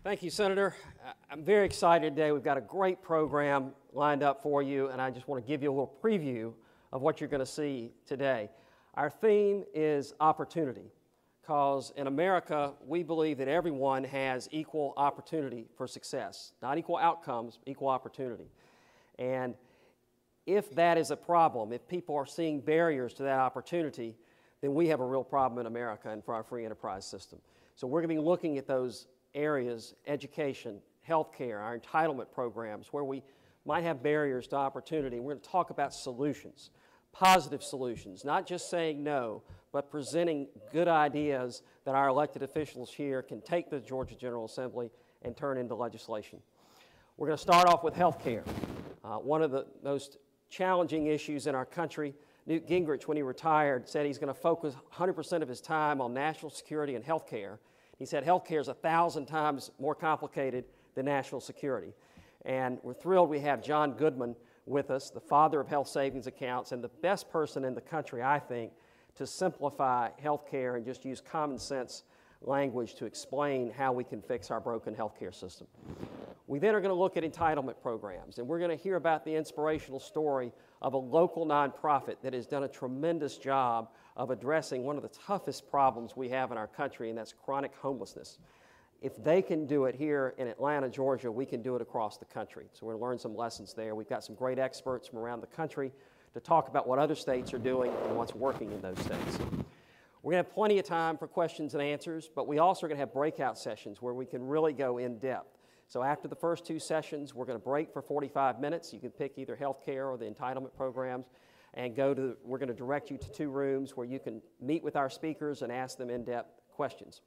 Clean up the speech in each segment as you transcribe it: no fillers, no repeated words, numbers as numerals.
Thank you, Senator. I'm very excited today. We've got a great program lined up for you, and I just want to give you a little preview of what you're going to see today. Our theme is opportunity, because in America, we believe that everyone has equal opportunity for success. Not equal outcomes, equal opportunity. And if that is a problem, if people are seeing barriers to that opportunity, then we have a real problem in America and for our free enterprise system. So we're going to be looking at those areas: education, healthcare, our entitlement programs, where we might have barriers to opportunity. We're going to talk about solutions, positive solutions, not just saying no, but presenting good ideas that our elected officials here can take to the Georgia General Assembly and turn into legislation. We're going to start off with healthcare. One of the most challenging issues in our country. Newt Gingrich, when he retired, said he's going to focus 100% of his time on national security and healthcare. He said healthcare is 1,000 times more complicated than national security. And we're thrilled we have John Goodman with us, the father of health savings accounts, and the best person in the country, I think, to simplify healthcare and just use common sense language to explain how we can fix our broken healthcare system. We then are going to look at entitlement programs, and we're going to hear about the inspirational story of a local nonprofit that has done a tremendous job of addressing one of the toughest problems we have in our country, and that's chronic homelessness. If they can do it here in Atlanta, Georgia, we can do it across the country. So we're going to learn some lessons there. We've got some great experts from around the country to talk about what other states are doing and what's working in those states. We're going to have plenty of time for questions and answers, but we also are going to have breakout sessions where we can really go in depth. So after the first two sessions, we're going to break for 45 minutes. You can pick either healthcare or the entitlement programs, and we're going to direct you to two rooms where you can meet with our speakers and ask them in-depth questions.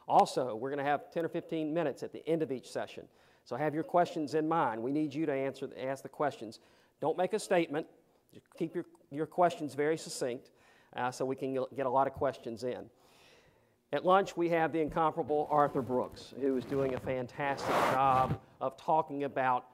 Also, we're going to have 10 or 15 minutes at the end of each session. So have your questions in mind. We need you to ask the questions. Don't make a statement. Just keep your questions very succinct so we can get a lot of questions in. At lunch, we have the incomparable Arthur Brooks, who is doing a fantastic job of talking about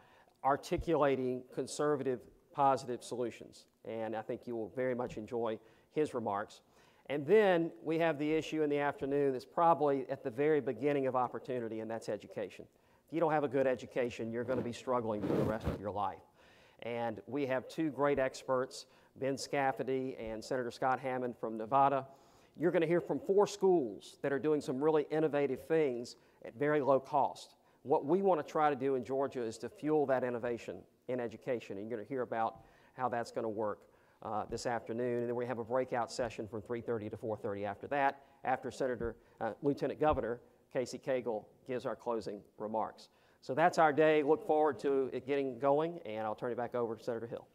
articulating conservative, positive solutions. And I think you will very much enjoy his remarks. And then we have the issue in the afternoon that's probably at the very beginning of opportunity, and that's education. If you don't have a good education, you're going to be struggling for the rest of your life. And we have two great experts, Ben Scafidi and Senator Scott Hammond from Nevada. You're going to hear from 4 schools that are doing some really innovative things at very low cost. What we want to try to do in Georgia is to fuel that innovation in education, and you're going to hear about how that's going to work this afternoon. And then we have a breakout session from 3:30 to 4:30 after that, after Lieutenant Governor Casey Cagle gives our closing remarks. So that's our day. Look forward to it getting going, and I'll turn it back over to Senator Hill.